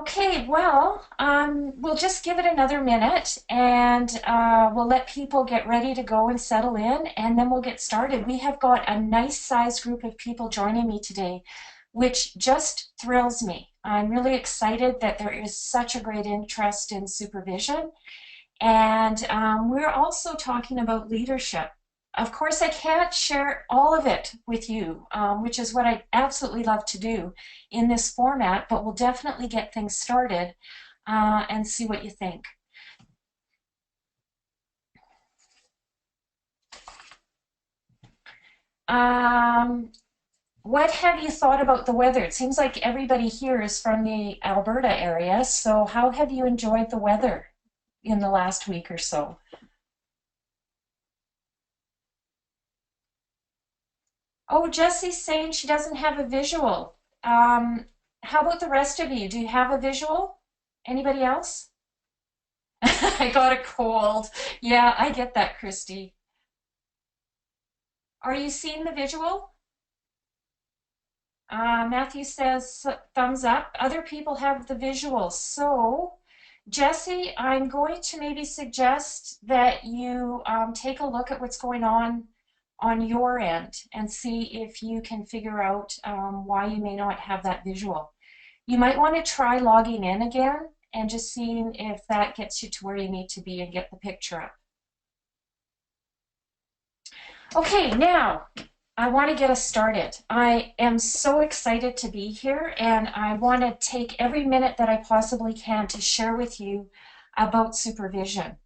Okay, well, we'll just give it another minute and we'll let people get ready to go and settle in, and then we'll get started. We have got a nice sized group of people joining me today, which just thrills me. I'm really excited that there is such a great interest in supervision. And we're also talking about leadership. Of course, I can't share all of it with you, which is what I absolutely love to do in this format, but we'll definitely get things started and see what you think. Um, what have you thought about the weather? It seems like everybody here is from the Alberta area, so how have you enjoyed the weather in the last week or so? Oh, Jessie's saying she doesn't have a visual. How about the rest of you? Do you have a visual? Anybody else? I got a cold. Yeah, I get that, Christy. Are you seeing the visual? Matthew says thumbs up. Other people have the visual. So, Jessie, I'm going to maybe suggest that you take a look at what's going on your end and see if you can figure out why you may not have that visual. You might want to try logging in again and just seeing if that gets you to where you need to be and get the picture up. Okay, now I want to get us started. I am so excited to be here, and I want to take every minute that I possibly can to share with you about supervision.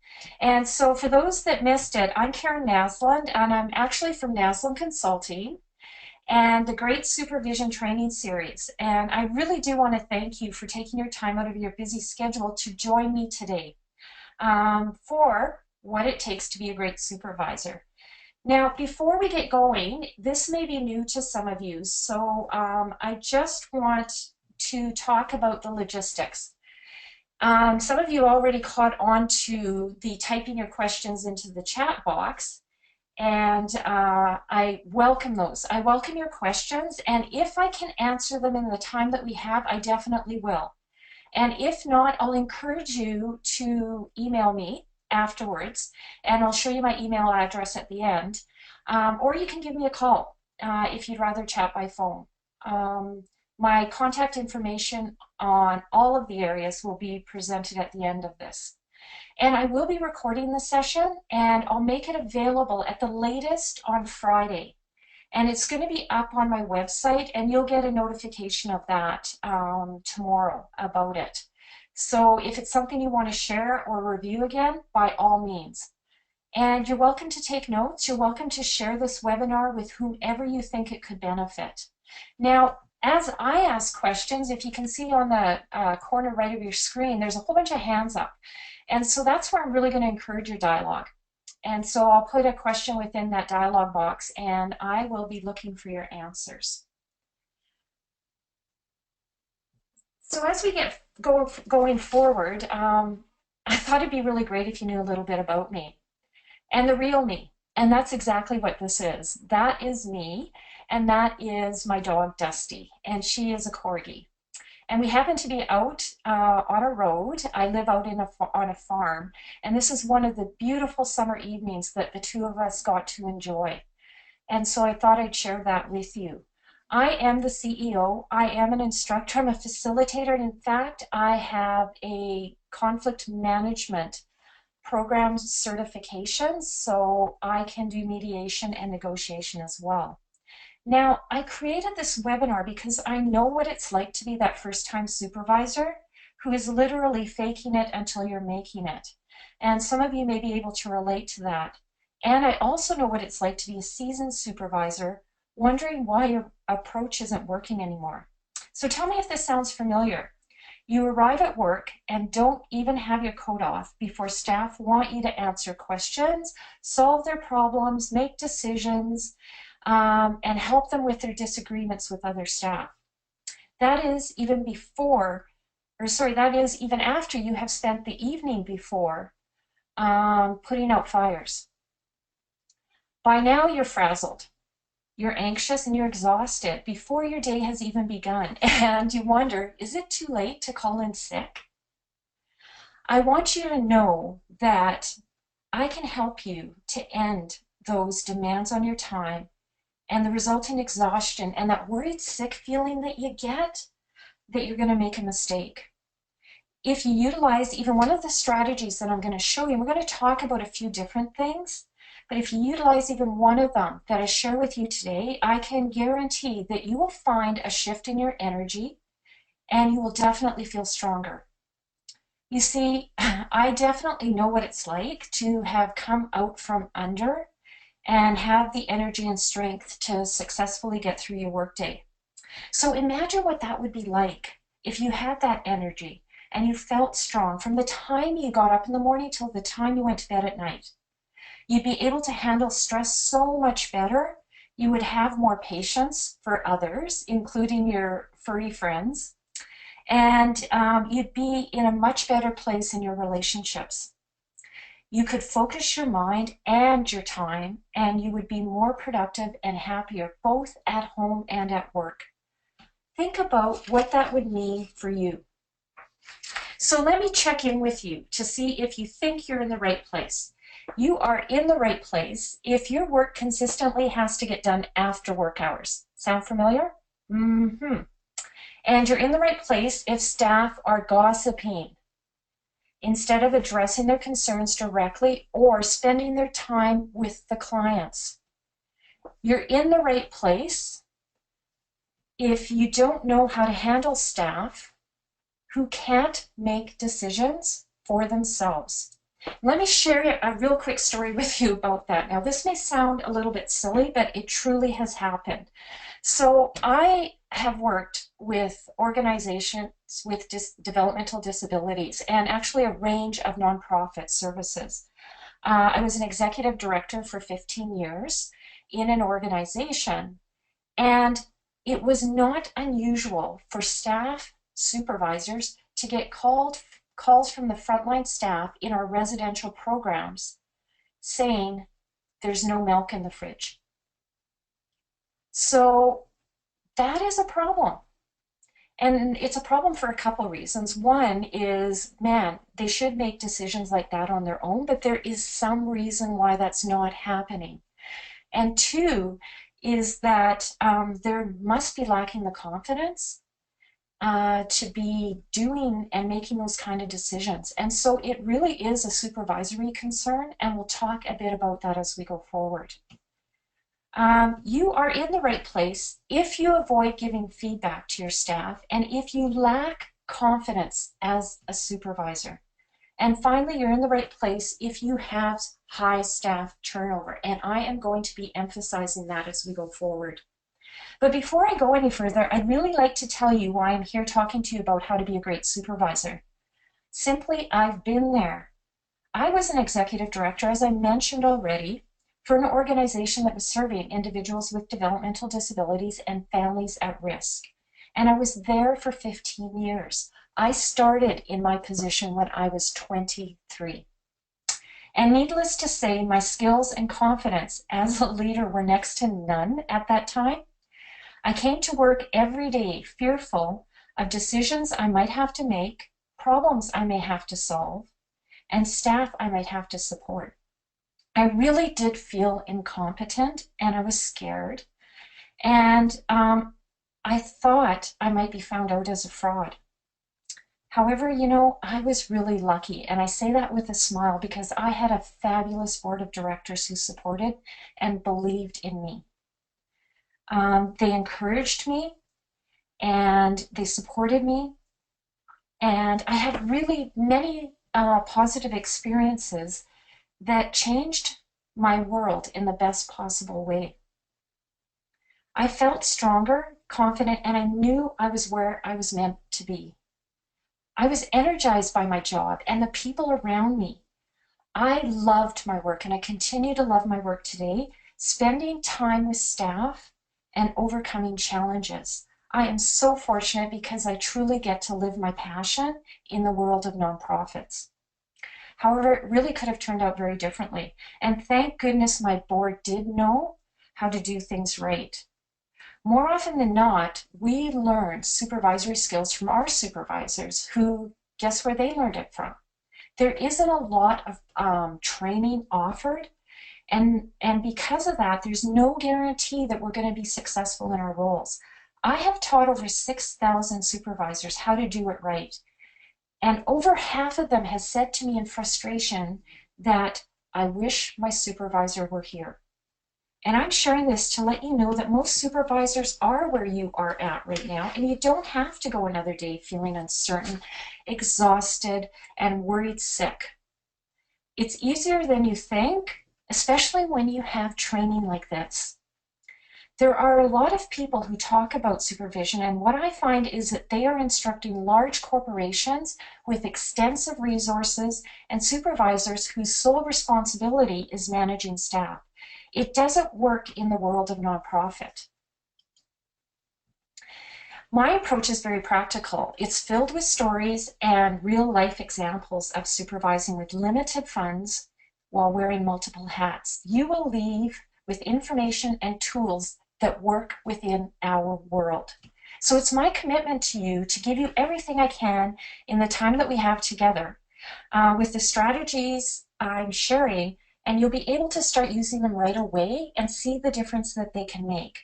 And so for those that missed it, I'm Karen Naslund, and I'm actually from Naslund Consulting and the Great Supervision Training Series. And I really do want to thank you for taking your time out of your busy schedule to join me today for what it takes to be a great supervisor. Now, before we get going, this may be new to some of you, so I just want to talk about the logistics. Some of you already caught on to the typing your questions into the chat box, and I welcome those. I welcome your questions, and if I can answer them in the time that we have, I definitely will. And if not, I'll encourage you to email me afterwards, and I'll show you my email address at the end. Or you can give me a call if you'd rather chat by phone. My contact information on all of the areas will be presented at the end of this. And I will be recording the session, and I'll make it available at the latest on Friday. And it's going to be up on my website, and you'll get a notification of that tomorrow about it. So if it's something you want to share or review again, by all means. And you're welcome to take notes. You're welcome to share this webinar with whomever you think it could benefit. Now, as I ask questions, if you can see on the corner right of your screen, there's a whole bunch of hands up. And so that's where I'm really going to encourage your dialogue. And so I'll put a question within that dialog box, and I will be looking for your answers. So as we get going forward, I thought it'd be really great if you knew a little bit about me and the real me. And that's exactly what this is. That is me, and that is my dog Dusty, and she is a corgi. And we happen to be out on a road. I live out on a farm, and this is one of the beautiful summer evenings that the two of us got to enjoy. And so I thought I'd share that with you. I am the CEO. I am an instructor. I'm a facilitator. And in fact, I have a conflict management program certification, so I can do mediation and negotiation as well. Now, I created this webinar because I know what it's like to be that first-time supervisor who is literally faking it until you're making it. And some of you may be able to relate to that. And I also know what it's like to be a seasoned supervisor, wondering why your approach isn't working anymore. So tell me if this sounds familiar. You arrive at work and don't even have your coat off before staff want you to answer questions, solve their problems, make decisions, and help them with their disagreements with other staff. That is even before, or sorry, that is even after you have spent the evening before putting out fires. By now you're frazzled. You're anxious and you're exhausted before your day has even begun. And you wonder, is it too late to call in sick? I want you to know that I can help you to end those demands on your time and the resulting exhaustion and that worried sick feeling that you get that you're going to make a mistake. If you utilize even one of the strategies that I'm going to show you, we're going to talk about a few different things, but if you utilize even one of them that I share with you today, I can guarantee that you will find a shift in your energy and you will definitely feel stronger. You see, I definitely know what it's like to have come out from under and have the energy and strength to successfully get through your workday. So imagine what that would be like if you had that energy and you felt strong from the time you got up in the morning till the time you went to bed at night. You'd be able to handle stress so much better. You would have more patience for others, including your furry friends, and you'd be in a much better place in your relationships. You could focus your mind and your time, and you would be more productive and happier, both at home and at work. Think about what that would mean for you. So let me check in with you to see if you think you're in the right place. You are in the right place if your work consistently has to get done after work hours. Sound familiar? Mm-hmm. And you're in the right place if staff are gossiping instead of addressing their concerns directly or spending their time with the clients. You're in the right place if you don't know how to handle staff who can't make decisions for themselves. Let me share a real quick story with you about that. Now, this may sound a little bit silly, but it truly has happened. So I have worked with organizations with developmental disabilities and actually a range of nonprofit services. I was an executive director for 15 years in an organization, and it was not unusual for staff supervisors to get calls from the frontline staff in our residential programs saying there's no milk in the fridge. So that is a problem. And it's a problem for a couple of reasons. One is, man, they should make decisions like that on their own, but there is some reason why that's not happening. And two is that there must be lacking the confidence to be doing and making those kind of decisions. And so it really is a supervisory concern, and we'll talk a bit about that as we go forward. You are in the right place if you avoid giving feedback to your staff and if you lack confidence as a supervisor. And finally, you're in the right place if you have high staff turnover. And I am going to be emphasizing that as we go forward. But before I go any further, I'd really like to tell you why I'm here talking to you about how to be a great supervisor. Simply, I've been there. I was an executive director, as I mentioned already, for an organization that was serving individuals with developmental disabilities and families at risk. And I was there for 15 years. I started in my position when I was 23. And needless to say, my skills and confidence as a leader were next to none at that time. I came to work every day fearful of decisions I might have to make, problems I may have to solve, and staff I might have to support. I really did feel incompetent and I was scared. And I thought I might be found out as a fraud. However, you know, I was really lucky, and I say that with a smile because I had a fabulous board of directors who supported and believed in me. They encouraged me and they supported me, and I had really many positive experiences that changed my world in the best possible way. I felt stronger, confident, and I knew I was where I was meant to be. I was energized by my job and the people around me. I loved my work, and I continue to love my work today, spending time with staff and overcoming challenges. I am so fortunate because I truly get to live my passion in the world of nonprofits. However, it really could have turned out very differently. And thank goodness my board did know how to do things right. More often than not, we learn supervisory skills from our supervisors who, guess where they learned it from? There isn't a lot of training offered, and because of that, there's no guarantee that we're going to be successful in our roles. I have taught over 6,000 supervisors how to do it right, and over half of them has said to me in frustration that I wish my supervisor were here. And I'm sharing this to let you know that most supervisors are where you are at right now, and you don't have to go another day feeling uncertain, exhausted, and worried sick. It's easier than you think, especially when you have training like this. There are a lot of people who talk about supervision, and what I find is that they are instructing large corporations with extensive resources and supervisors whose sole responsibility is managing staff. It doesn't work in the world of nonprofit. My approach is very practical. It's filled with stories and real-life examples of supervising with limited funds while wearing multiple hats. You will leave with information and tools that work within our world. So it's my commitment to you to give you everything I can in the time that we have together with the strategies I'm sharing, and you'll be able to start using them right away and see the difference that they can make.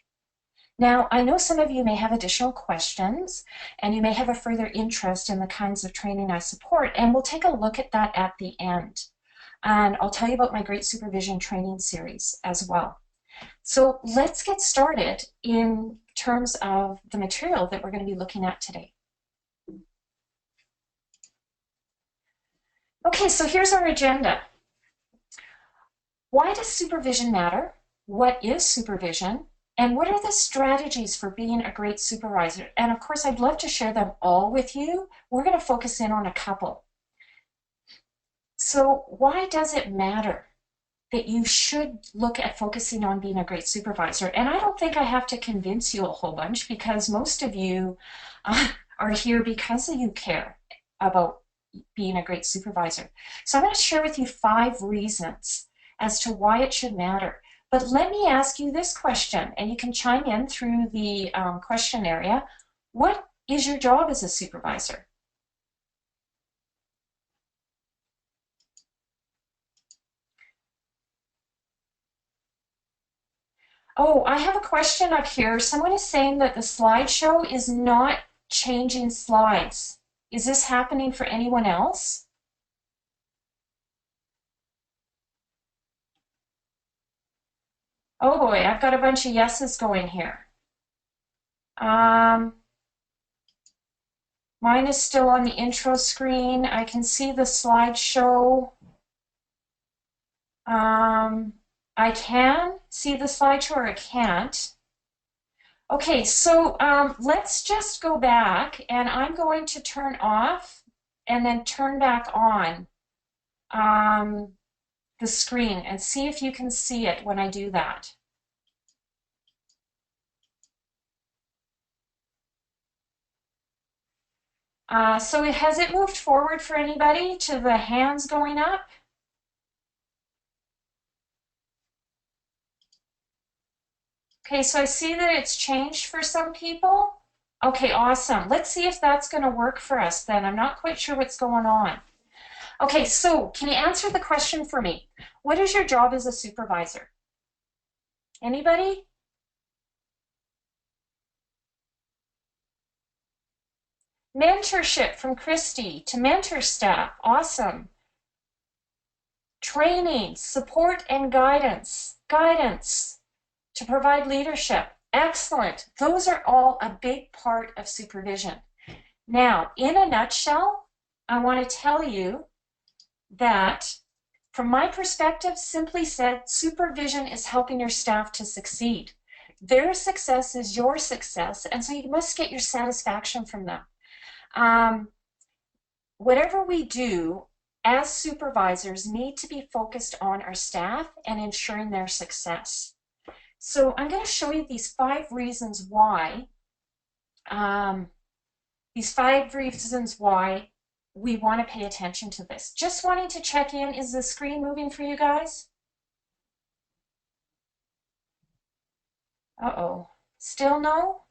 Now, I know some of you may have additional questions, and you may have a further interest in the kinds of training I support, and we'll take a look at that at the end. And I'll tell you about my Great Supervision training series as well. So let's get started in terms of the material that we're going to be looking at today. Okay, so here's our agenda. Why does supervision matter? What is supervision? And what are the strategies for being a great supervisor? And of course, I'd love to share them all with you. We're going to focus in on a couple. So why does it matter that you should look at focusing on being a great supervisor? And I don't think I have to convince you a whole bunch, because most of you are here because you care about being a great supervisor. So I'm going to share with you 5 reasons as to why it should matter. But let me ask you this question, and you can chime in through the question area. What is your job as a supervisor? Oh, I have a question up here. Someone is saying that the slideshow is not changing slides. Is this happening for anyone else? Oh boy, I've got a bunch of yeses going here. Mine is still on the intro screen. I can see the slideshow. I can see the slideshow, or I can't. Okay, so let's just go back, and I'm going to turn off and then turn back on the screen and see if you can see it when I do that. So has it moved forward for anybody to the hands going up? Okay, so I see that it's changed for some people. Okay, awesome. Let's see if that's going to work for us then. I'm not quite sure what's going on. Okay, so can you answer the question for me? What is your job as a supervisor? Anybody? Mentorship from Christy to mentor staff. Awesome. Training, support, and guidance. Guidance to provide leadership. Excellent. Those are all a big part of supervision. Now, in a nutshell, I want to tell you that from my perspective, simply said, supervision is helping your staff to succeed. Their success is your success, and so you must get your satisfaction from them. Whatever we do as supervisors need to be focused on our staff and ensuring their success. So I'm going to show you these 5 reasons why, we want to pay attention to this. Just wanting to check in, is the screen moving for you guys? Uh-oh. Still no?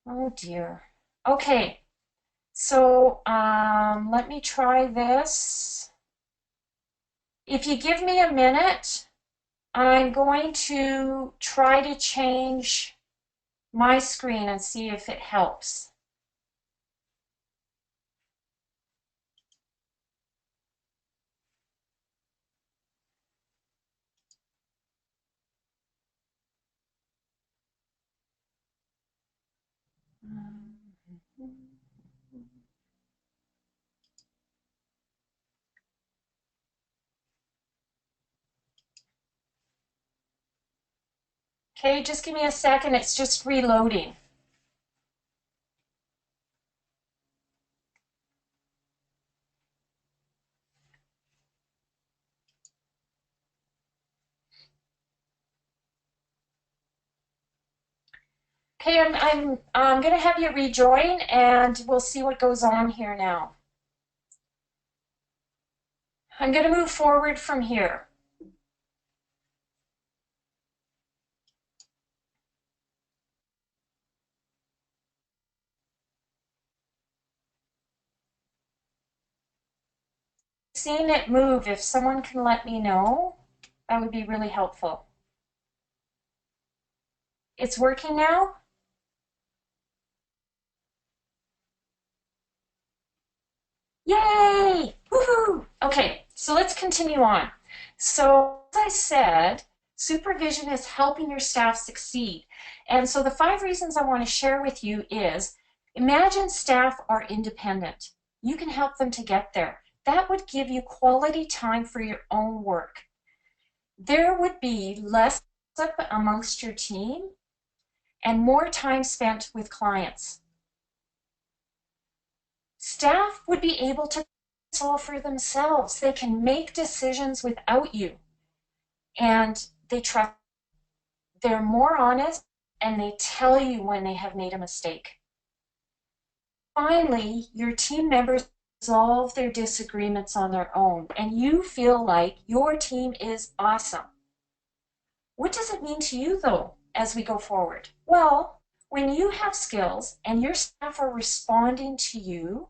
Oh dear. Okay, so let me try this. If you give me a minute, I'm going to try to change my screen and see if it helps. Okay, just give me a second. It's just reloading. Okay, I'm going to have you rejoin and we'll see what goes on here now. I'm going to move forward from here. Seeing it move, if someone can let me know, that would be really helpful. It's working now? Yay! Woohoo! Okay, so let's continue on. So, as I said, supervision is helping your staff succeed. And so the 5 reasons I want to share with you is, imagine staff are independent. You can help them to get there. That would give you quality time for your own work. There would be less amongst your team and more time spent with clients. Staff would be able to solve for themselves. They can make decisions without you. And they trust. They're more honest and they tell you when they have made a mistake. Finally, your team members resolve their disagreements on their own and you feel like your team is awesome. What does it mean to you though as we go forward? Well, when you have skills and your staff are responding to you,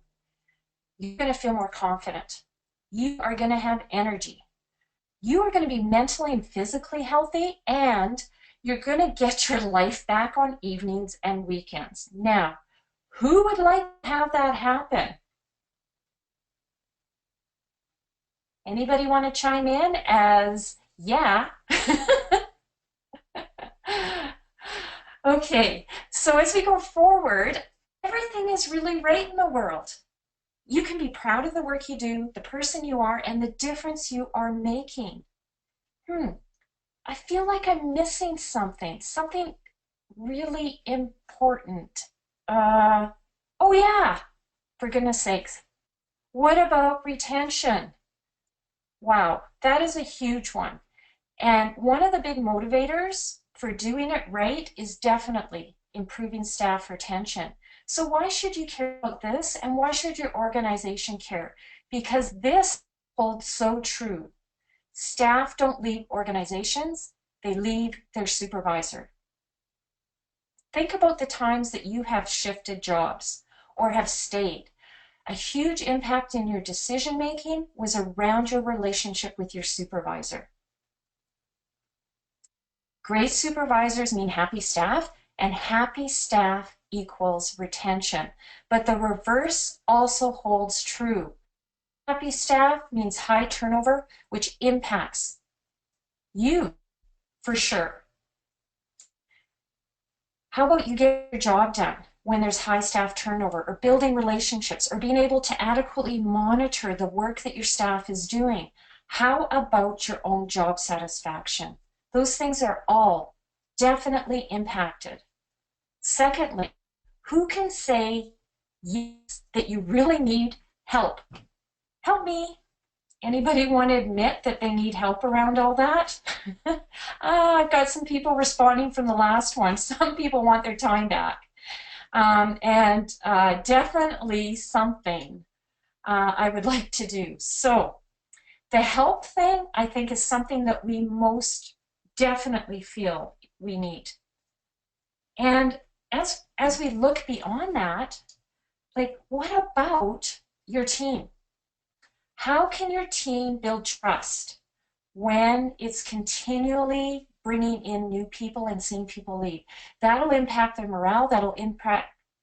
you're going to feel more confident. You are going to have energy. You are going to be mentally and physically healthy, and you're going to get your life back on evenings and weekends. Now, who would like to have that happen? Anybody want to chime in as, yeah? Okay, so as we go forward, everything is really right in the world. You can be proud of the work you do, the person you are, and the difference you are making. I feel like I'm missing something really important. Oh yeah, for goodness sakes. What about retention? Wow, that is a huge one. And one of the big motivators for doing it right is definitely improving staff retention. So why should you care about this and why should your organization care? Because this holds so true. Staff don't leave organizations, they leave their supervisor. Think about the times that you have shifted jobs or have stayed. A huge impact in your decision making was around your relationship with your supervisor. Great supervisors mean happy staff, and happy staff equals retention. But the reverse also holds true. Happy staff means high turnover, which impacts you for sure. How about you get your job done when there's high staff turnover, or building relationships, or being able to adequately monitor the work that your staff is doing? How about your own job satisfaction? Those things are all definitely impacted. Secondly, who can say yes, that you really need help? Help me. Anybody want to admit that they need help around all that? I've got some people responding from the last one. Some people want their time back. Definitely something I would like to do. So the help thing, I think, is something that we most definitely feel we need. And as we look beyond that, like, what about your team? How can your team build trust when it's continually bringing in new people and seeing people leave? That'll impact their morale, that'll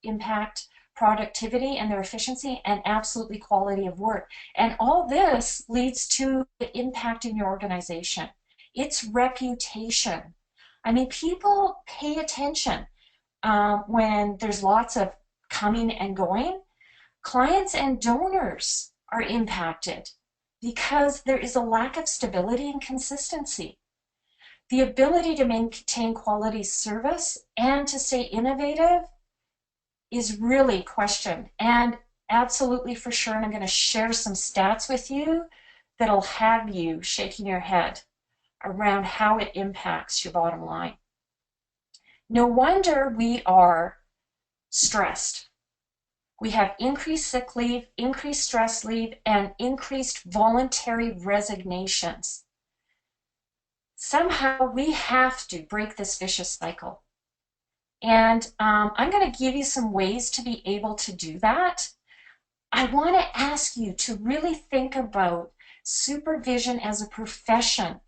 impact productivity and their efficiency, and absolutely quality of work. And all this leads to the impact in your organization. It's reputation. I mean, people pay attention when there's lots of coming and going. Clients and donors are impacted because there is a lack of stability and consistency. The ability to maintain quality service and to stay innovative is really questioned. And absolutely for sure, and I'm going to share some stats with you that'll have you shaking your head around how it impacts your bottom line. No wonder we are stressed. We have increased sick leave, increased stress leave, and increased voluntary resignations. Somehow we have to break this vicious cycle. And I'm going to give you some ways to be able to do that. I want to ask you to really think about supervision as a profession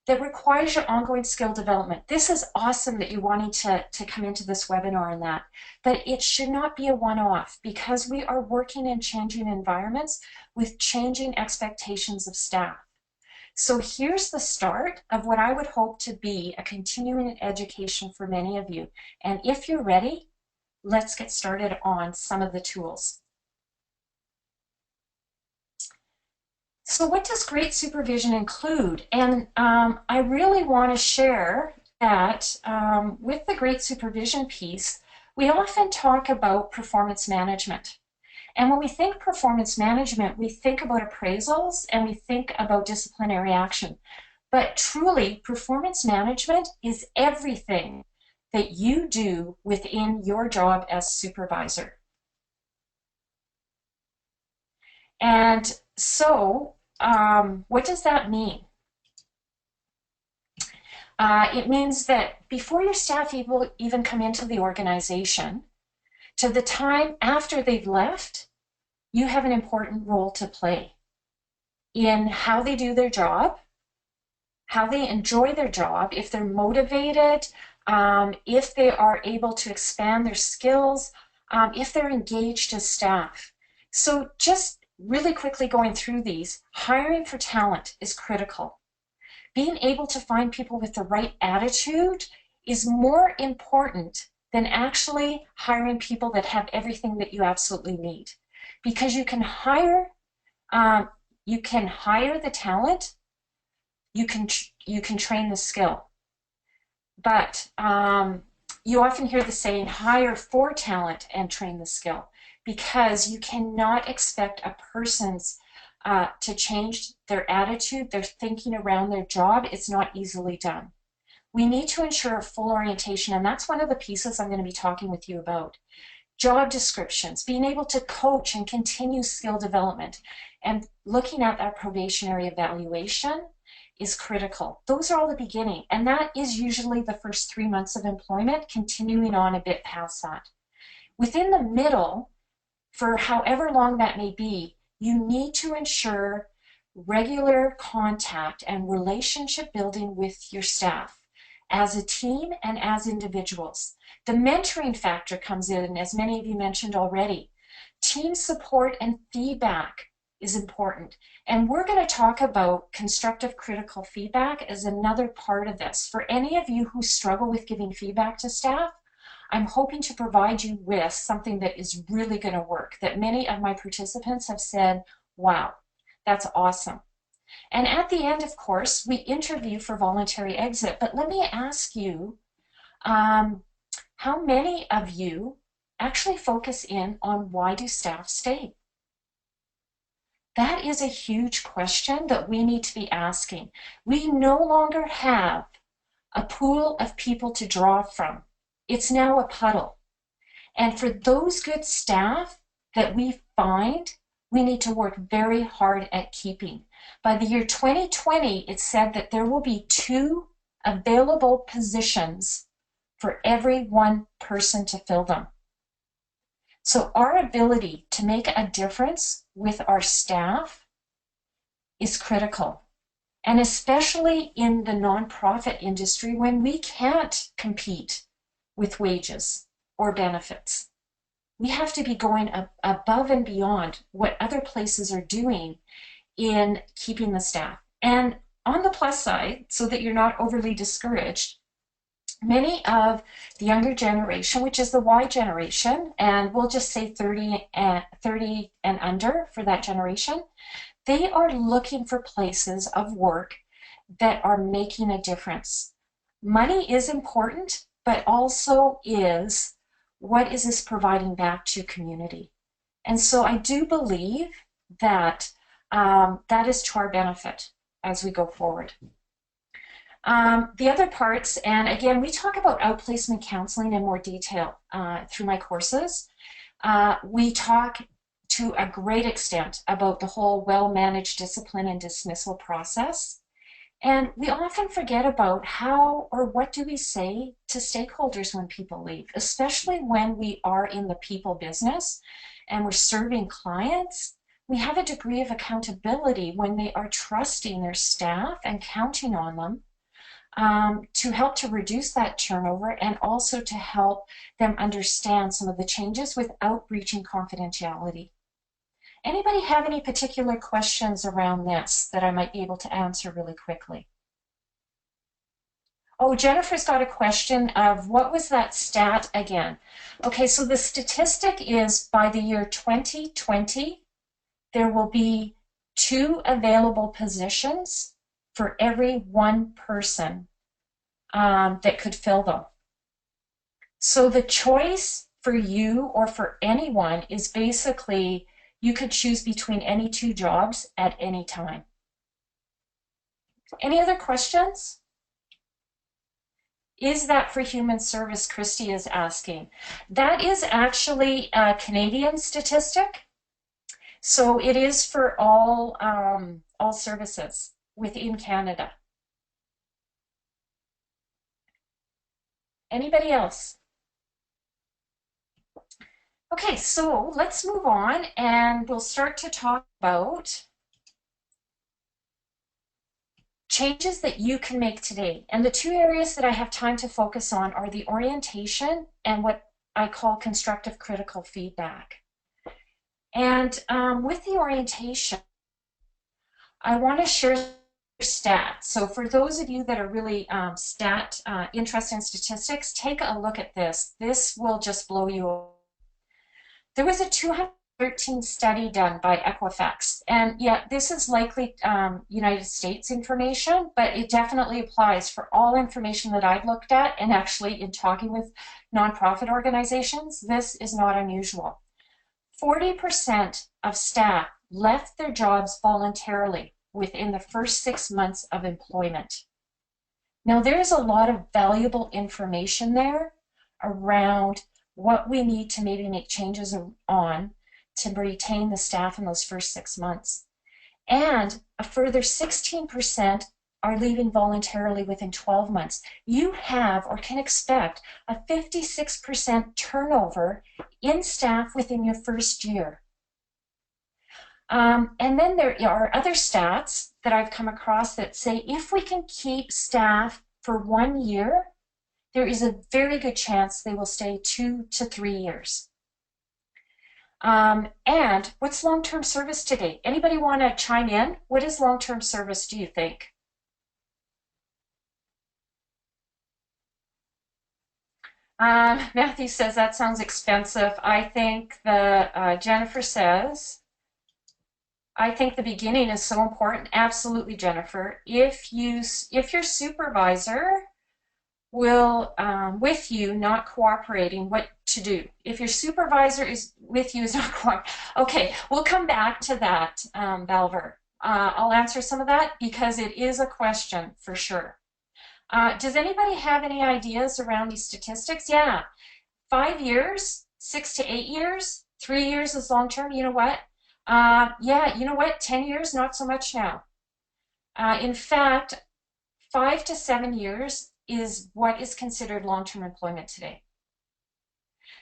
that requires your ongoing skill development. This is awesome that you're wanting to come into this webinar on that, but it should not be a one-off because we are working in changing environments with changing expectations of staff. So here's the start of what I would hope to be a continuing education for many of you. And if you're ready, let's get started on some of the tools. So what does great supervision include? And I really want to share that with the great supervision piece, we often talk about performance management. And when we think performance management, we think about appraisals and we think about disciplinary action. But truly, performance management is everything that you do within your job as supervisor. And so, what does that mean? It means that before your staff even come into the organization, to the time after they've left, you have an important role to play in how they do their job, how they enjoy their job, if they're motivated, if they are able to expand their skills, if they're engaged as staff. So just really quickly going through these, hiring for talent is critical. Being able to find people with the right attitude is more important than actually hiring people that have everything that you absolutely need. Because you can hire the talent, you can train the skill. But you often hear the saying, hire for talent and train the skill, because you cannot expect a person's to change their attitude, their thinking around their job. It's not easily done. We need to ensure a full orientation, and that's one of the pieces I'm going to be talking with you about. Job descriptions, being able to coach and continue skill development, and looking at that probationary evaluation is critical. Those are all the beginning, and that is usually the first 3 months of employment, continuing on a bit past that. Within the middle, for however long that may be, you need to ensure regular contact and relationship building with your staff as a team and as individuals. The mentoring factor comes in, as many of you mentioned already. Team support and feedback is important. And we're going to talk about constructive critical feedback as another part of this. For any of you who struggle with giving feedback to staff, I'm hoping to provide you with something that is really going to work, that many of my participants have said, wow, that's awesome. And at the end, of course, we interview for voluntary exit. But let me ask you, how many of you actually focus in on why do staff stay? That is a huge question that we need to be asking. We no longer have a pool of people to draw from. It's now a puddle. And for those good staff that we find, we need to work very hard at keeping. By the year 2020, it's said that there will be 2 available positions for every one person to fill them. So our ability to make a difference with our staff is critical. And especially in the nonprofit industry, when we can't compete with wages or benefits, we have to be going above and beyond what other places are doing in keeping the staff. And on the plus side, so that you're not overly discouraged, many of the younger generation, which is the Y generation, and we'll just say 30 and under for that generation, they are looking for places of work that are making a difference. Money is important, but also is, what is this providing back to community? And so I do believe that that is to our benefit as we go forward. The other parts, and again, we talk about outplacement counseling in more detail through my courses. We talk to a great extent about the whole well-managed discipline and dismissal process. And we often forget about how or what do we say to stakeholders when people leave, especially when we are in the people business and we're serving clients. We have a degree of accountability when they are trusting their staff and counting on them to help to reduce that turnover and also to help them understand some of the changes without breaching confidentiality. Anybody have any particular questions around this that I might be able to answer really quickly? Oh, Jennifer's got a question of what was that stat again? Okay, so the statistic is by the year 2020, there will be 2 available positions for every one person that could fill them. So the choice for you or for anyone is basically you could choose between any 2 jobs at any time. Any other questions? Is that for human service, Christy is asking. That is actually a Canadian statistic. So it is for all services within Canada. Anybody else? Okay, so let's move on and we'll start to talk about changes that you can make today. And the 2 areas that I have time to focus on are the orientation and what I call constructive critical feedback. And with the orientation, I want to share stats. So for those of you that are really interested in statistics, take a look at this. This will just blow you away. There was a 213 study done by Equifax, and yeah, this is likely United States information, but it definitely applies for all information that I've looked at, and actually in talking with nonprofit organizations, this is not unusual. 40% of staff left their jobs voluntarily within the first 6 months of employment. Now, there's a lot of valuable information there around what we need to maybe make changes on to retain the staff in those first 6 months. And a further 16% are leaving voluntarily within 12 months. You have or can expect a 56% turnover in staff within your first year. And then there are other stats that I've come across that say if we can keep staff for 1 year, there is a very good chance they will stay 2 to 3 years. And what's long-term service today? Anybody want to chime in? What is long-term service, do you think? Matthew says that sounds expensive. I think the Jennifer says, I think the beginning is so important. Absolutely, Jennifer. If your supervisor will with you not cooperating, what to do? If your supervisor is with you is not cooperating. Okay, we'll come back to that, Valver. I'll answer some of that because it is a question for sure. Does anybody have any ideas around these statistics? Yeah, 5 years, 6 to 8 years, 3 years is long term. You know what? Yeah, you know what? 10 years, not so much now. In fact, 5 to 7 years is what is considered long-term employment today.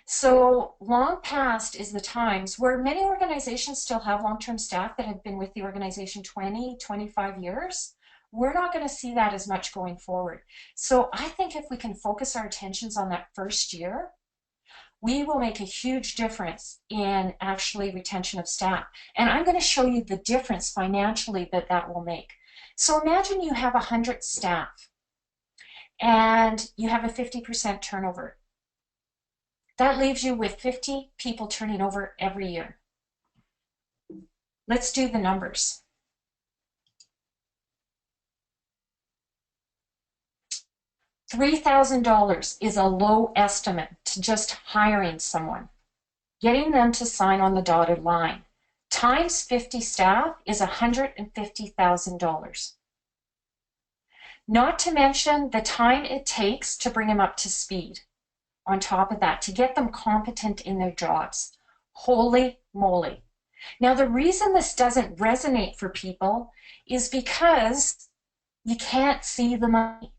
So long past is the times where many organizations still have long-term staff that have been with the organization 20, 25 years. We're not going to see that as much going forward. So I think if we can focus our attentions on that first year, we will make a huge difference in actually retention of staff. And I'm going to show you the difference financially that that will make. So imagine you have 100 staff and you have a 50% turnover. That leaves you with 50 people turning over every year. Let's do the numbers. $3,000 is a low estimate to just hiring someone, getting them to sign on the dotted line. Times 50 staff is $150,000. Not to mention the time it takes to bring them up to speed. On top of that, to get them competent in their jobs. Holy moly. Now, the reason this doesn't resonate for people is because you can't see the money.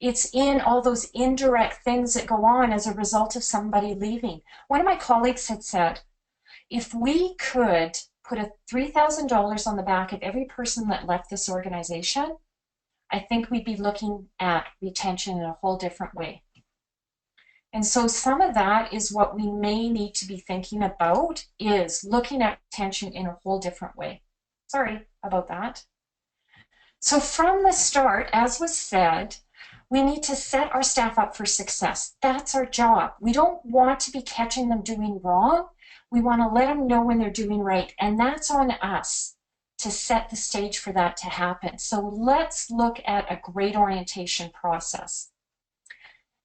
It's in all those indirect things that go on as a result of somebody leaving. One of my colleagues had said, if we could put a $3,000 on the back of every person that left this organization, I think we'd be looking at retention in a whole different way. And so some of that is what we may need to be thinking about, is looking at retention in a whole different way. Sorry about that. So from the start, as was said, we need to set our staff up for success. That's our job. We don't want to be catching them doing wrong. We want to let them know when they're doing right. And that's on us to set the stage for that to happen. So let's look at a great orientation process.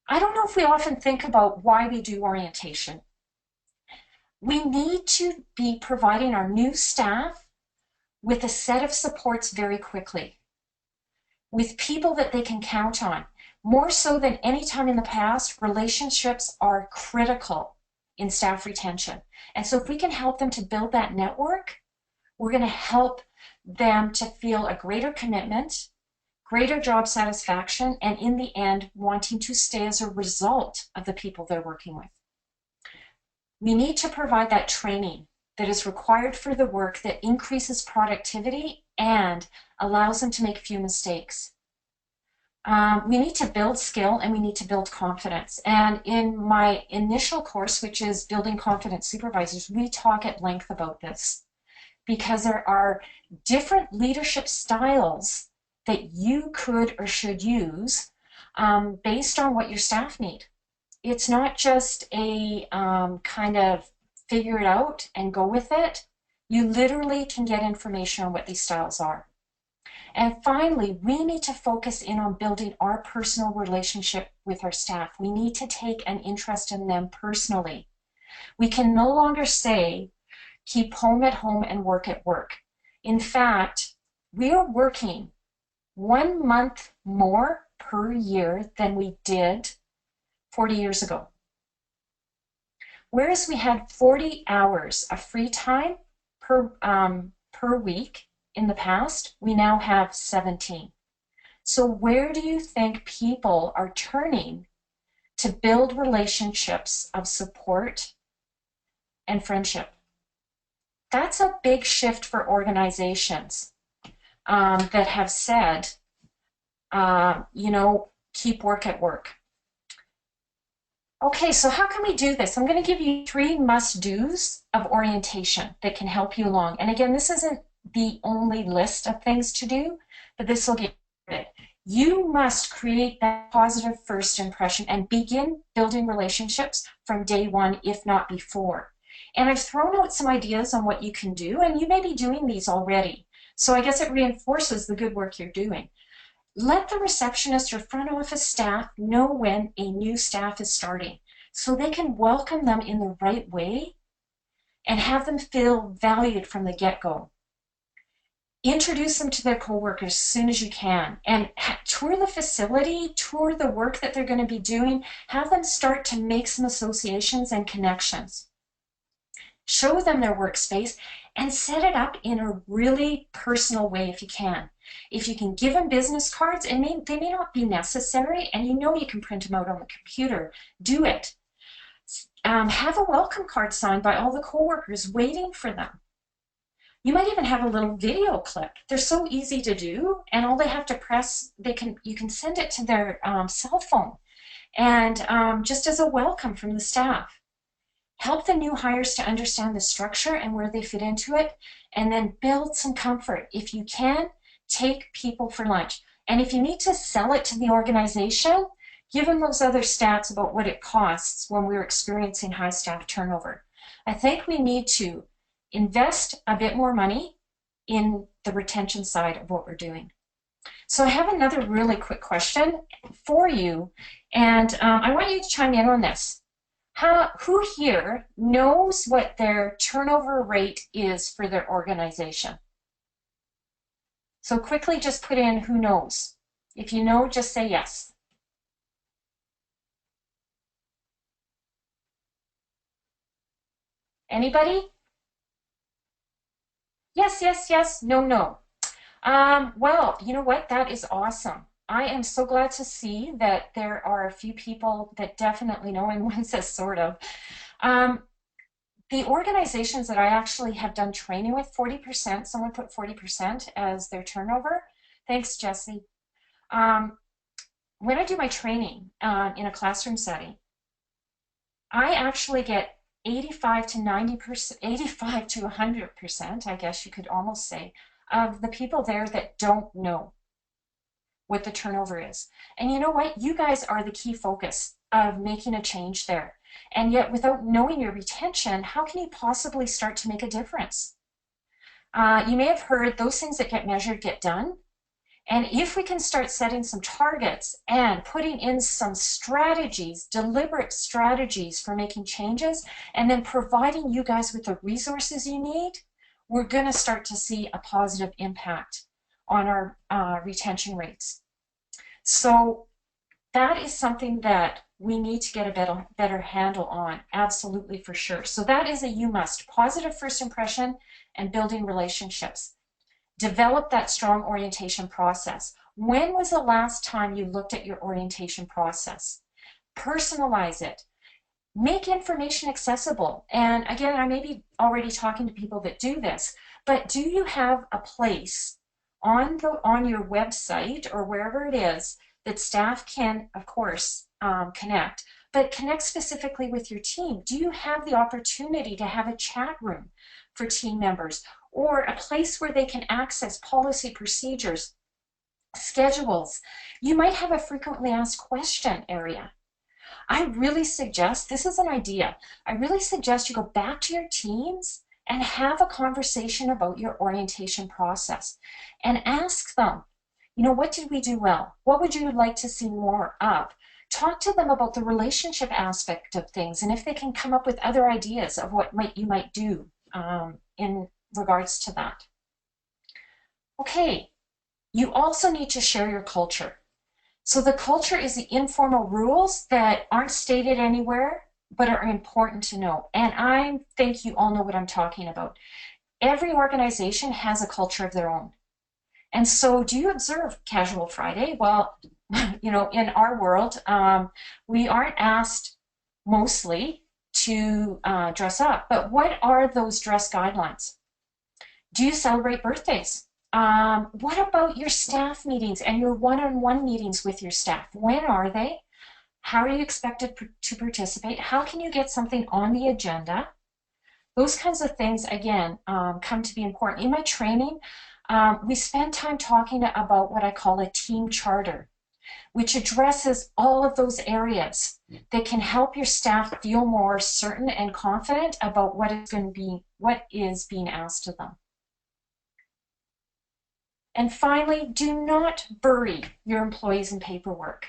I don't know if we often think about why we do orientation. We need to be providing our new staff with a set of supports very quickly, with people that they can count on. More so than any time in the past, relationships are critical in staff retention. And so if we can help them to build that network, we're going to help them to feel a greater commitment, greater job satisfaction, and in the end, wanting to stay as a result of the people they're working with. We need to provide that training that is required for the work that increases productivity and allows them to make few mistakes. We need to build skill and we need to build confidence. And in my initial course, which is Building Confident Supervisors, we talk at length about this because there are different leadership styles that you could or should use based on what your staff need. It's not just a kind of figure it out and go with it. You literally can get information on what these styles are. And finally, we need to focus in on building our personal relationship with our staff. We need to take an interest in them personally. We can no longer say, keep home at home and work at work. In fact, we are working 1 month more per year than we did 40 years ago. Whereas we had 40 hours of free time per week in the past, we now have 17. So where do you think people are turning to build relationships of support and friendship? That's a big shift for organizations that have said, keep work at work. Okay, so how can we do this? I'm going to give you 3 must-dos of orientation that can help you along. And again, this isn't the only list of things to do, but this will get it. You must create that positive first impression and begin building relationships from day one, if not before. And I've thrown out some ideas on what you can do, and you may be doing these already. So I guess it reinforces the good work you're doing. Let the receptionist or front office staff know when a new staff is starting so they can welcome them in the right way and have them feel valued from the get-go. Introduce them to their coworkers as soon as you can and tour the facility, tour the work that they're going to be doing, have them start to make some associations and connections. show them their workspace, and set it up in a really personal way if you can. If you can give them business cards, and they may not be necessary, and you know you can print them out on the computer, do it. Have a welcome card signed by all the coworkers waiting for them. You might even have a little video clip. They're so easy to do, and all they have to press, you can send it to their cell phone, and just as a welcome from the staff. Help the new hires to understand the structure and where they fit into it, and then build some comfort. If you can, take people for lunch. And if you need to sell it to the organization, give them those other stats about what it costs when we're experiencing high staff turnover. I think we need to invest a bit more money in the retention side of what we're doing. So I have another really quick question for you, and I want you to chime in on this. Who here knows what their turnover rate is for their organization? So quickly just put in who knows. If you know, just say yes. Anybody? Yes, yes, yes, no, no. Well, you know what? That is awesome. I am so glad to see that there are a few people that definitely know, and one says sort of. The organizations that I actually have done training with, 40%, someone put 40% as their turnover. Thanks, Jesse. When I do my training in a classroom setting, I actually get 85 to 90%, 85 to 100%, I guess you could almost say, of the people there that don't know what the turnover is. And you know what? You guys are the key focus of making a change there. And yet, without knowing your retention, how can you possibly start to make a difference? You may have heard those things that get measured get done. And if we can start setting some targets and putting in some strategies, deliberate strategies for making changes, and then providing you guys with the resources you need, we're going to start to see a positive impact on our retention rates. So that is something that we need to get a better handle on, absolutely, for sure. So that is a you must. Positive first impression and building relationships. Develop that strong orientation process. When was the last time you looked at your orientation process? Personalize it. Make information accessible. And again, I may be already talking to people that do this, but do you have a place on your website or wherever it is that staff can, of course, connect, but connect specifically with your team? Do you have the opportunity to have a chat room for team members, or a place where they can access policy procedures, schedules? You might have a frequently asked question area. I really suggest, this is an idea, I really suggest you go back to your teams and have a conversation about your orientation process and ask them, you know, what did we do well? What would you like to see more of? Talk to them about the relationship aspect of things, and if they can come up with other ideas of what you might do in regards to that. Okay, you also need to share your culture. So the culture is the informal rules that aren't stated anywhere, but are important to know. And I think you all know what I'm talking about. Every organization has a culture of their own. And so do you observe Casual Friday? Well, you know, in our world, we aren't asked mostly to dress up, but what are those dress guidelines? Do you celebrate birthdays? What about your staff meetings and your one-on-one meetings with your staff? When are they? How are you expected to participate? How can you get something on the agenda? Those kinds of things, again, come to be important. In my training, we spend time talking about what I call a team charter, which addresses all of those areas that can help your staff feel more certain and confident about what is being asked of them. And finally, do not bury your employees in paperwork.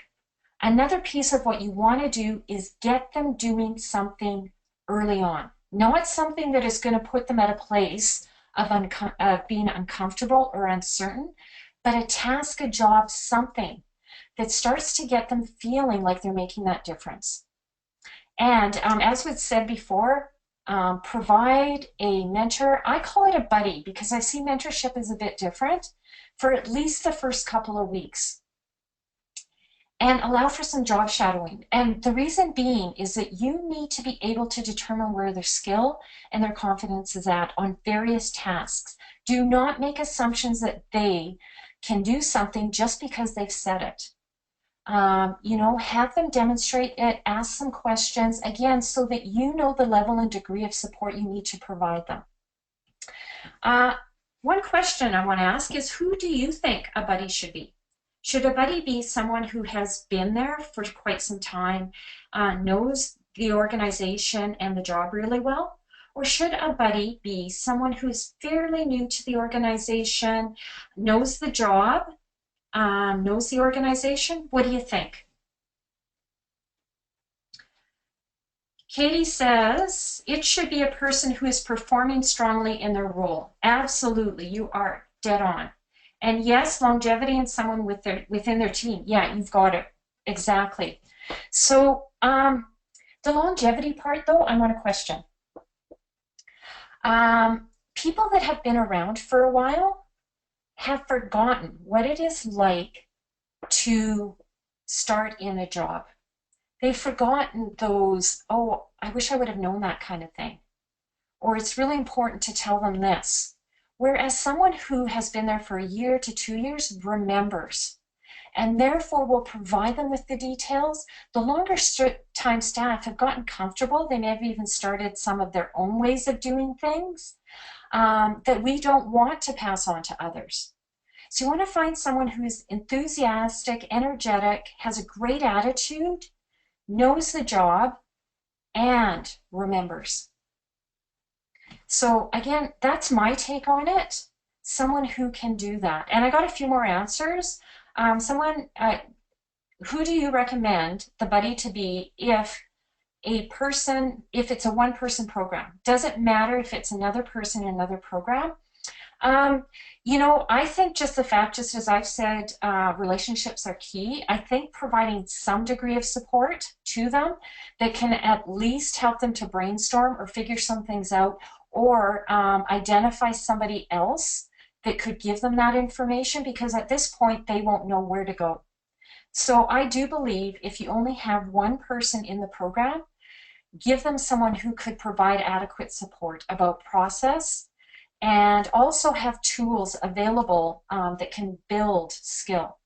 Another piece of what you want to do is get them doing something early on. Not something that is going to put them at a place of being uncomfortable or uncertain, but a task, a job, something that starts to get them feeling like they're making that difference. And as was said before, provide a mentor. I call it a buddy because I see mentorship as a bit different, for at least the first couple of weeks. And allow for some job shadowing. And the reason being is that you need to be able to determine where their skill and their confidence is at on various tasks. Do not make assumptions that they can do something just because they've said it. Have them demonstrate it, ask some questions, again, so that you know the level and degree of support you need to provide them. One question I want to ask is, who do you think a buddy should be? Should a buddy be someone who has been there for quite some time, knows the organization and the job really well? Or should a buddy be someone who's fairly new to the organization, knows the job, knows the organization? What do you think? Katie says, it should be a person who is performing strongly in their role. Absolutely, you are dead on. And yes, longevity and someone within their team. Yeah, you've got it. Exactly. So the longevity part, though, I want to question. People that have been around for a while have forgotten what it is like to start in a job. They've forgotten those, oh, I wish I would have known that kind of thing. Or it's really important to tell them this. Whereas someone who has been there for a year to 2 years remembers, and therefore will provide them with the details. The longer time staff have gotten comfortable. They may have even started some of their own ways of doing things that we don't want to pass on to others. So you want to find someone who is enthusiastic, energetic, has a great attitude, knows the job, and remembers. So again, that's my take on it. Someone who can do that. And I got a few more answers. Who do you recommend the buddy to be if it's a one-person program? Does it matter if it's another person in another program? I think just as I've said, relationships are key. I think providing some degree of support to them that can at least help them to brainstorm or figure some things out, or identify somebody else that could give them that information, because at this point they won't know where to go. So I do believe if you only have one person in the program, give them someone who could provide adequate support about process, and also have tools available that can build skill.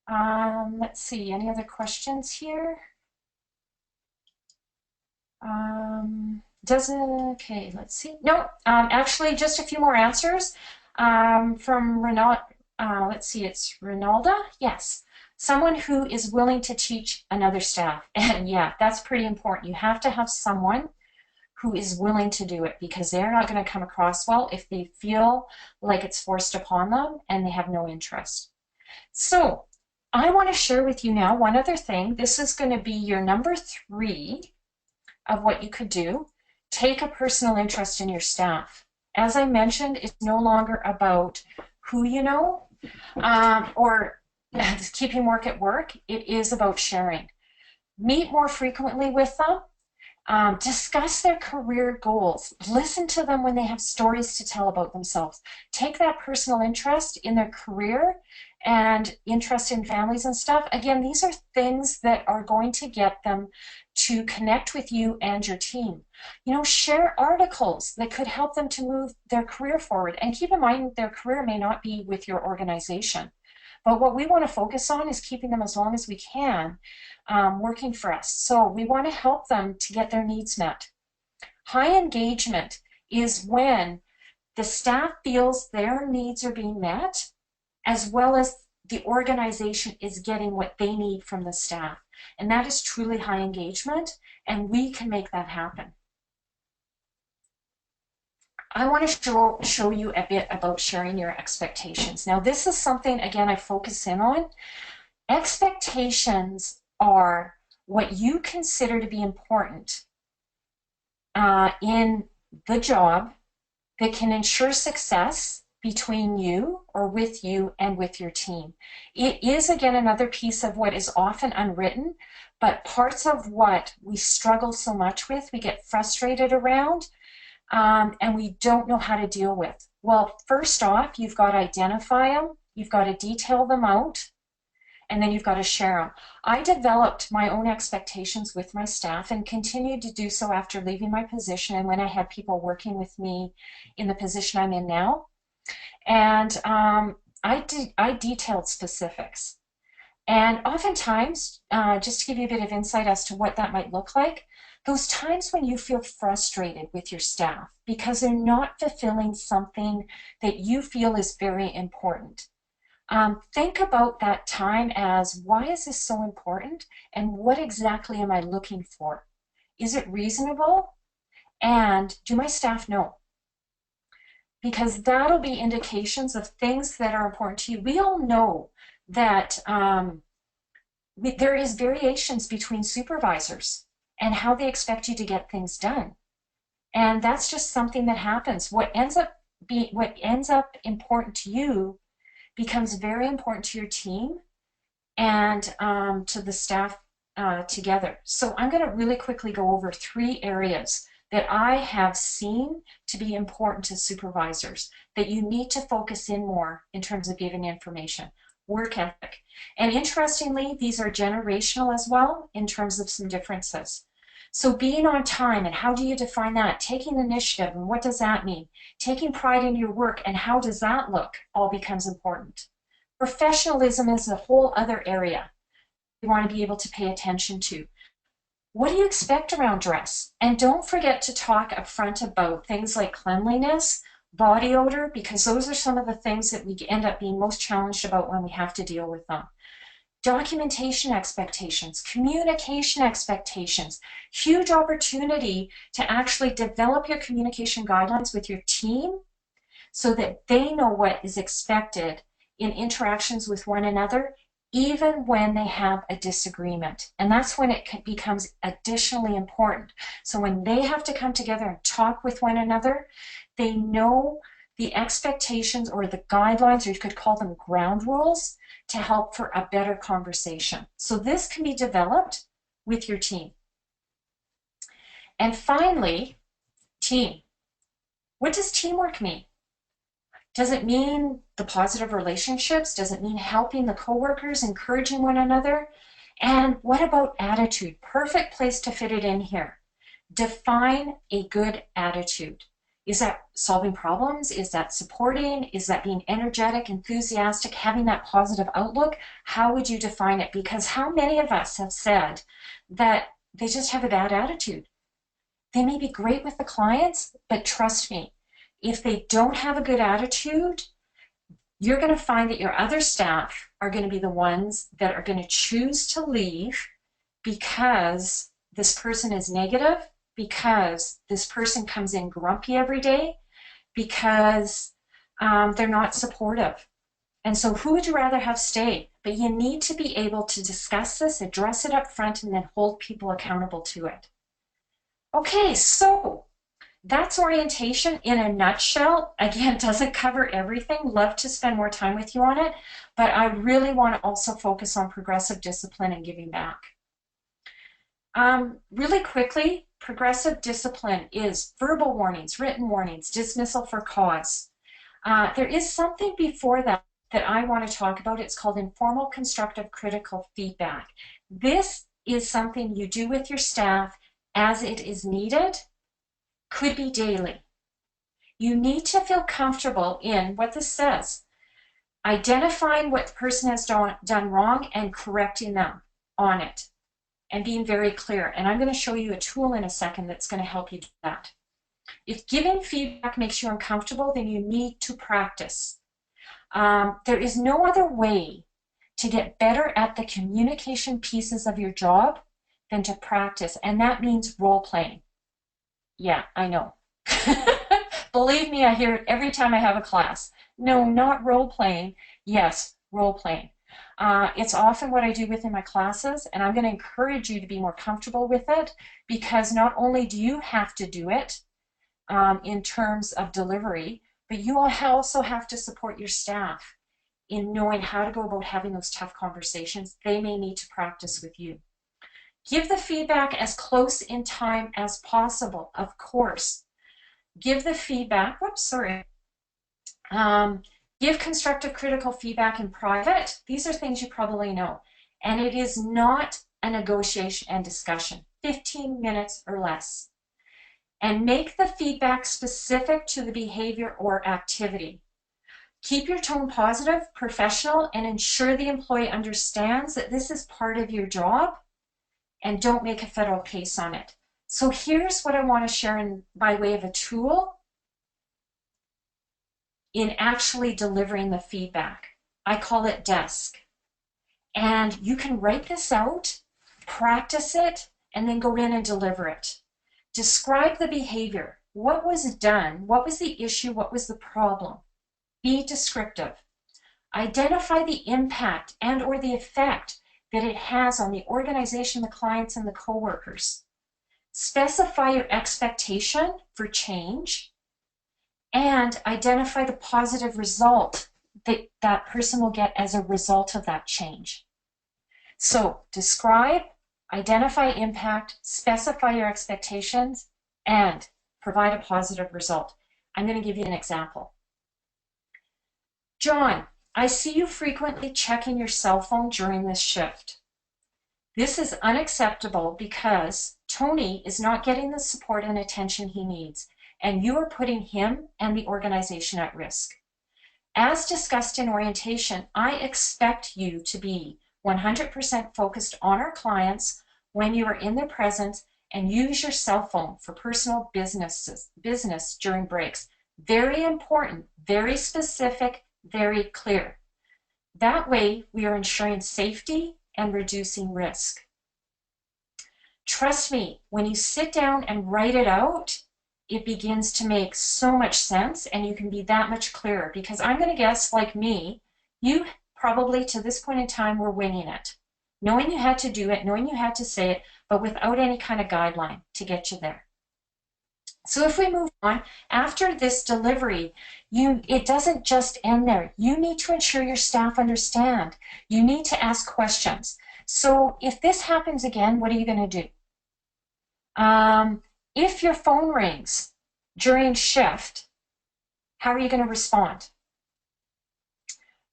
Let's see, any other questions here? Okay, let's see. No, actually just a few more answers from Renal. Let's see, it's Ronalda. Yes, someone who is willing to teach another staff. And yeah, that's pretty important. You have to have someone who is willing to do it, because they're not going to come across well if they feel like it's forced upon them and they have no interest. So I want to share with you now one other thing. This is going to be your number 3 of what you could do. Take a personal interest in your staff. As I mentioned, it's no longer about who you know or keeping work at work. It is about sharing. Meet more frequently with them. Discuss their career goals. Listen to them when they have stories to tell about themselves. Take that personal interest in their career and interest in families and stuff. Again, these are things that are going to get them to connect with you and your team. Share articles that could help them to move their career forward. And keep in mind, their career may not be with your organization. But what we want to focus on is keeping them as long as we can working for us. So we want to help them to get their needs met. High engagement is when the staff feels their needs are being met, as well as the organization is getting what they need from the staff. And that is truly high engagement, and we can make that happen. I want to show you a bit about sharing your expectations. Now, this is something, again, I focus in on. Expectations are what you consider to be important in the job that can ensure success between you or with you and with your team. It is, again, another piece of what is often unwritten, but parts of what we struggle so much with, we get frustrated around, and we don't know how to deal with. Well, first off, you've got to identify them, you've got to detail them out, and then you've got to share them. I developed my own expectations with my staff and continued to do so after leaving my position and when I had people working with me in the position I'm in now. And I detailed specifics. And oftentimes, just to give you a bit of insight as to what that might look like, those times when you feel frustrated with your staff because they're not fulfilling something that you feel is very important. Think about that time as, why is this so important and what exactly am I looking for? Is it reasonable? And do my staff know? Because that'll be indications of things that are important to you. We all know that there is variations between supervisors and how they expect you to get things done. And that's just something that happens. What ends up important to you becomes very important to your team and to the staff together. So I'm going to really quickly go over 3 areas that I have seen to be important to supervisors that you need to focus in more in terms of giving information. Work ethic. And interestingly, these are generational as well in terms of some differences. So being on time, and how do you define that? Taking initiative, and what does that mean? Taking pride in your work, and how does that look, all becomes important. Professionalism is a whole other area you want to be able to pay attention to. What do you expect around dress? And don't forget to talk up front about things like cleanliness, body odor, because those are some of the things that we end up being most challenged about when we have to deal with them. Documentation expectations, communication expectations, huge opportunity to actually develop your communication guidelines with your team so that they know what is expected in interactions with one another, even when they have a disagreement. And that's when it becomes additionally important. So when they have to come together and talk with one another, they know the expectations or the guidelines, or you could call them ground rules, to help for a better conversation. So this can be developed with your team. And finally, team. What does teamwork mean? Does it mean the positive relationships? Does it mean helping the coworkers, encouraging one another? And what about attitude? Perfect place to fit it in here. Define a good attitude. Is that solving problems? Is that supporting? Is that being energetic, enthusiastic, having that positive outlook? How would you define it? Because how many of us have said that they just have a bad attitude? They may be great with the clients, but trust me, if they don't have a good attitude, you're going to find that your other staff are going to be the ones that are going to choose to leave because this person is negative, because this person comes in grumpy every day, because they're not supportive. And so who would you rather have stay? But you need to be able to discuss this, address it up front, and then hold people accountable to it. Okay, so that's orientation in a nutshell. Again, doesn't cover everything. Love to spend more time with you on it, but I really want to also focus on progressive discipline and giving back. Really quickly, progressive discipline is verbal warnings, written warnings, dismissal for cause. There is something before that that I want to talk about. It's called informal constructive critical feedback. This is something you do with your staff as it is needed, could be daily. You need to feel comfortable in what this says, identifying what the person has done wrong and correcting them on it, and being very clear. And I'm going to show you a tool in a second that's going to help you do that. If giving feedback makes you uncomfortable, then you need to practice. There is no other way to get better at the communication pieces of your job than to practice, and that means role playing. Yeah, I know. Believe me, I hear it every time I have a class. No, not role playing. Yes, role playing. It's often what I do within my classes, and I'm going to encourage you to be more comfortable with it, because not only do you have to do it in terms of delivery, but you also have to support your staff in knowing how to go about having those tough conversations. They may need to practice with you. Give the feedback as close in time as possible, of course. Give the feedback, give constructive critical feedback in private. These are things you probably know. And it is not a negotiation and discussion, 15 minutes or less. And make the feedback specific to the behavior or activity. Keep your tone positive, professional, and ensure the employee understands that this is part of your job, and don't make a federal case on it. So here's what I want to share by way of a tool in actually delivering the feedback. I call it DESK. And you can write this out, practice it, and then go in and deliver it. Describe the behavior. What was done? What was the issue? What was the problem? Be descriptive. Identify the impact and or the effect that it has on the organization, the clients, and the coworkers. Specify your expectation for change and identify the positive result that that person will get as a result of that change. So describe, identify impact, specify your expectations, and provide a positive result. I'm going to give you an example. John, I see you frequently checking your cell phone during this shift. This is unacceptable because Tony is not getting the support and attention he needs, and you are putting him and the organization at risk. As discussed in orientation, I expect you to be 100% focused on our clients when you are in their presence and use your cell phone for personal business during breaks. Very important, very specific, very clear. That way, we are ensuring safety and reducing risk. Trust me, when you sit down and write it out, it begins to make so much sense and you can be that much clearer, because I'm going to guess, like me, you probably to this point in time were winging it, knowing you had to do it, knowing you had to say it, but without any kind of guideline to get you there. So if we move on, after this delivery, it doesn't just end there. You need to ensure your staff understand. You need to ask questions. So if this happens again, what are you going to do? If your phone rings during shift, how are you going to respond?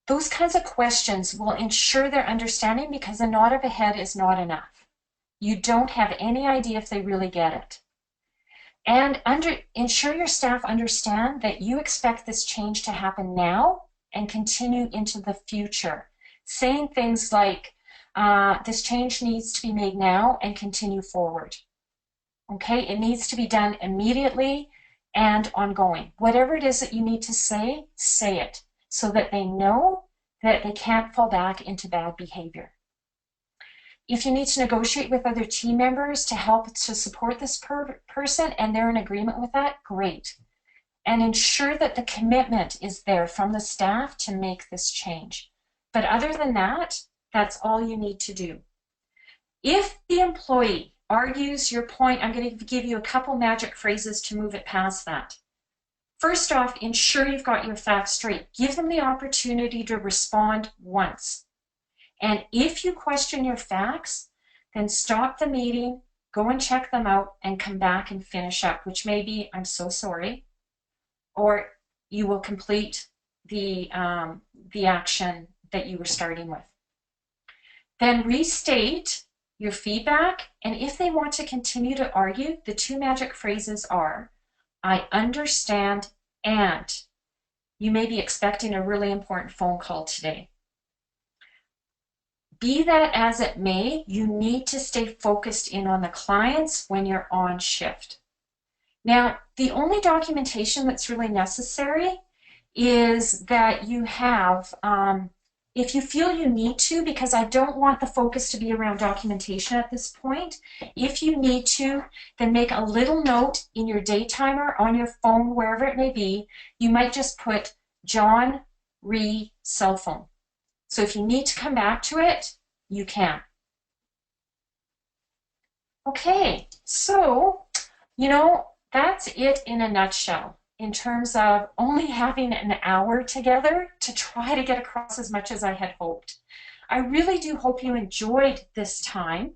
Those kinds of questions will ensure their understanding, because a nod of a head is not enough. You don't have any idea if they really get it. And ensure your staff understand that you expect this change to happen now and continue into the future. Saying things like, this change needs to be made now and continue forward. Okay, it needs to be done immediately and ongoing. Whatever it is that you need to say it, so that they know that they can't fall back into bad behavior. If you need to negotiate with other team members to help to support this person and they're in agreement with that, great. And ensure that the commitment is there from the staff to make this change. But other than that, that's all you need to do. If the employee argues your point, I'm going to give you a couple magic phrases to move it past that. First off, ensure you've got your facts straight. Give them the opportunity to respond once. And if you question your facts, then stop the meeting, go and check them out, and come back and finish up, which may be, I'm so sorry, or you will complete the action that you were starting with. Then restate your feedback, and if they want to continue to argue, the two magic phrases are, I understand, and you may be expecting a really important phone call today. Be that as it may, you need to stay focused in on the clients when you're on shift. Now, the only documentation that's really necessary is that you have, if you feel you need to, because I don't want the focus to be around documentation at this point, if you need to, then make a little note in your day timer, on your phone, wherever it may be. You might just put John Ree cell phone. So if you need to come back to it, you can. Okay, so, that's it in a nutshell in terms of only having an hour together to try to get across as much as I had hoped. I really do hope you enjoyed this time.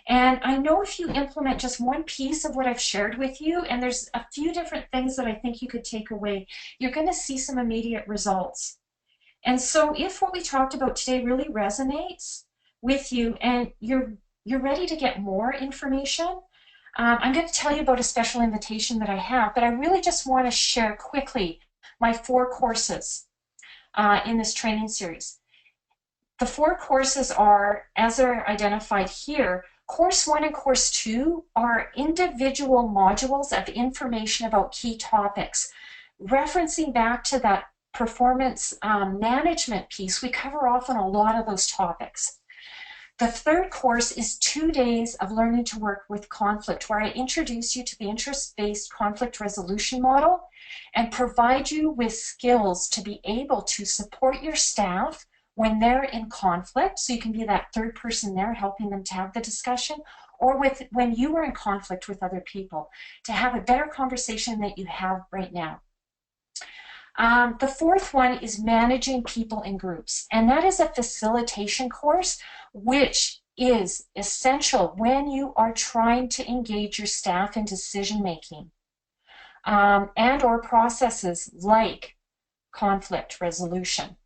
And I know if you implement just one piece of what I've shared with you, and there's a few different things that I think you could take away, you're going to see some immediate results. And so if what we talked about today really resonates with you and you're ready to get more information, I'm going to tell you about a special invitation that I have, but I really just want to share quickly my 4 courses in this training series. The 4 courses are, as they're identified here, Course 1 and Course 2 are individual modules of information about key topics. Referencing back to that performance management piece, we cover off on a lot of those topics. The 3rd course is 2 days of learning to work with conflict, where I introduce you to the interest-based conflict resolution model and provide you with skills to be able to support your staff when they're in conflict, so you can be that 3rd person there helping them to have the discussion, or when you are in conflict with other people, to have a better conversation that you have right now. The 4th one is managing people in groups, and that is a facilitation course, which is essential when you are trying to engage your staff in decision making and or processes like conflict resolution.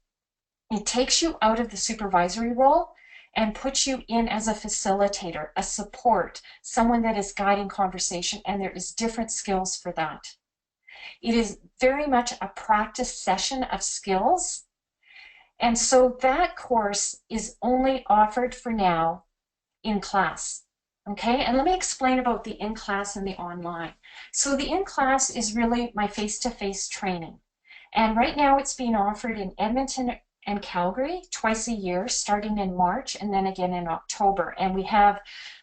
It takes you out of the supervisory role and puts you in as a facilitator, a support, someone that is guiding conversation, and there is different skills for that. It is very much a practice session of skills, and so that course is only offered for now in class. Okay, and let me explain about the in-class and the online. So the in-class is really my face-to-face training, and right now it's being offered in Edmonton and Calgary twice a year, starting in March and then again in October. And we have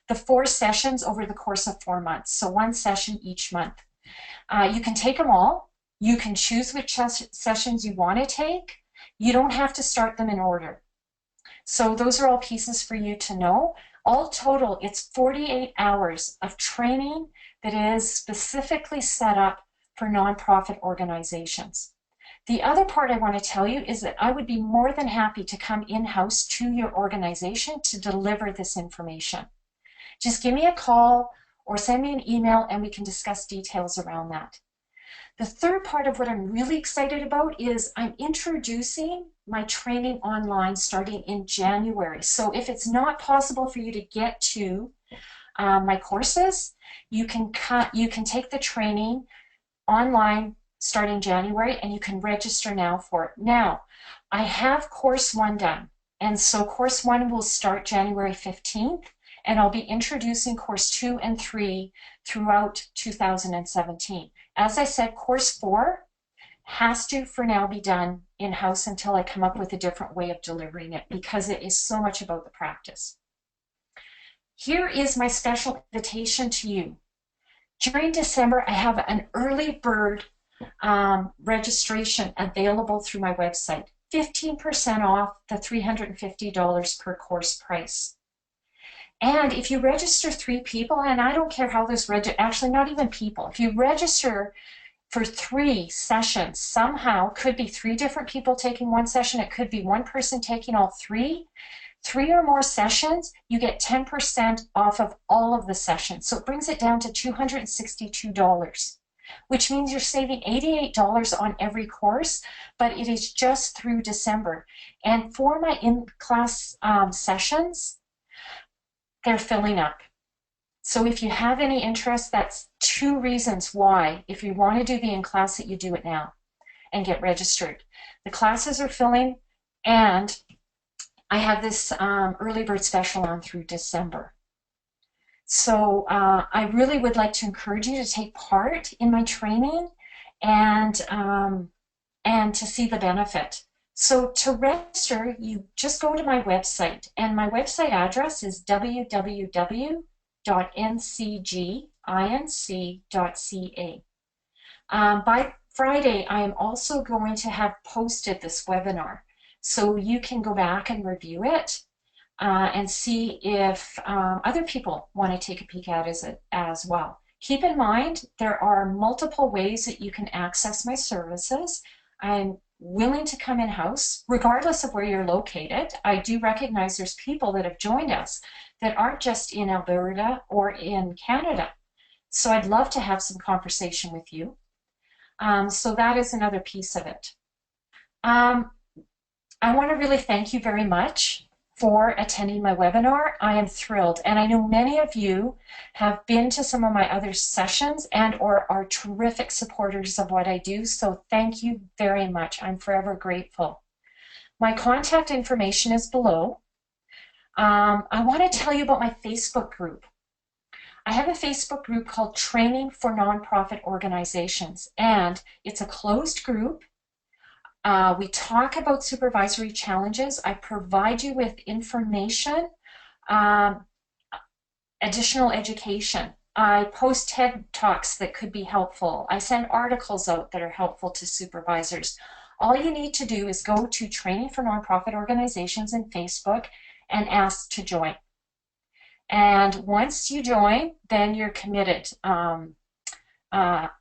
the 4 sessions over the course of 4 months, so 1 session each month. You can take them all. You can choose which sessions you want to take. You don't have to start them in order. So those are all pieces for you to know. All total, it's 48 hours of training that is specifically set up for nonprofit organizations. The other part I want to tell you is that I would be more than happy to come in-house to your organization to deliver this information. Just give me a call or send me an email and we can discuss details around that. The third part of what I'm really excited about is I'm introducing my training online starting in January. So if it's not possible for you to get to my courses, you can take the training online starting January, and you can register now for it. Now, I have course 1 done, and so course 1 will start January 15th, and I'll be introducing course 2 and 3 throughout 2017. As I said, course 4 has to, for now, be done in-house until I come up with a different way of delivering it, because it is so much about the practice. Here is my special invitation to you. During December, I have an early bird registration available through my website. 15% off the $350 per course price. And if you register 3 people, and I don't care how this actually not even people, if you register for 3 sessions, somehow could be 3 different people taking 1 session, it could be 1 person taking all 3 or more sessions, you get 10% off of all of the sessions. So it brings it down to $262, which means you're saving $88 on every course, but it is just through December. And for my in-class sessions, they're filling up. So if you have any interest, that's 2 reasons why, if you want to do the in-class, that you do it now and get registered. The classes are filling, and I have this early bird special on through December. So I really would like to encourage you to take part in my training and to see the benefit. So to register, you just go to my website, and my website address is www.ncginc.ca. By Friday, I am also going to have posted this webinar, so you can go back and review it and see if other people want to take a peek at it as well. Keep in mind, there are multiple ways that you can access my services. I'm willing to come in-house, regardless of where you're located. I do recognize there's people that have joined us that aren't just in Alberta or in Canada. So I'd love to have some conversation with you. So that is another piece of it. I want to really thank you very much for attending my webinar. I am thrilled, and I know many of you have been to some of my other sessions and or are terrific supporters of what I do, so thank you very much. I'm forever grateful. My contact information is below. I want to tell you about my Facebook group. I have a Facebook group called Training for Nonprofit Organizations, and it's a closed group. We talk about supervisory challenges. I provide you with information, additional education. I post TED Talks that could be helpful. I send articles out that are helpful to supervisors. All you need to do is go to Training for Nonprofit Organizations in Facebook and ask to join. And once you join, then you're committed.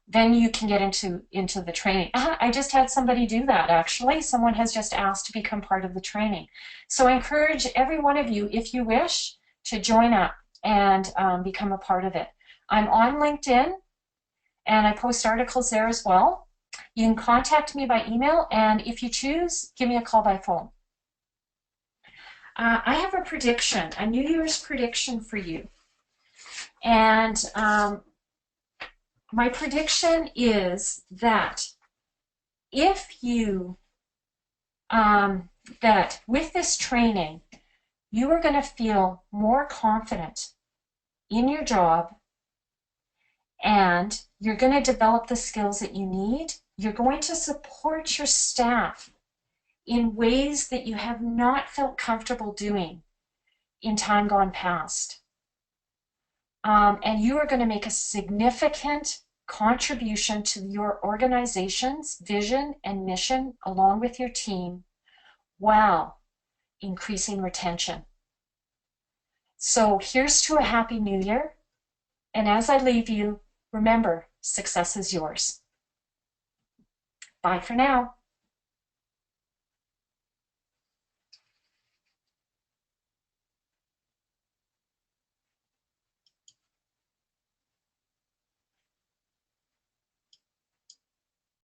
Then you can get into the training. I just had somebody do that, actually. Someone has just asked to become part of the training. So I encourage every one of you, if you wish, to join up and become a part of it. I'm on LinkedIn, and I post articles there as well. You can contact me by email, and if you choose, give me a call by phone. I have a prediction, a New Year's prediction for you. And my prediction is that if you, that with this training, you are going to feel more confident in your job, and you're going to develop the skills that you need. You're going to support your staff in ways that you have not felt comfortable doing in time gone past. And you are going to make a significant contribution to your organization's vision and mission along with your team while increasing retention. So here's to a happy new year. And as I leave you, remember, success is yours. Bye for now.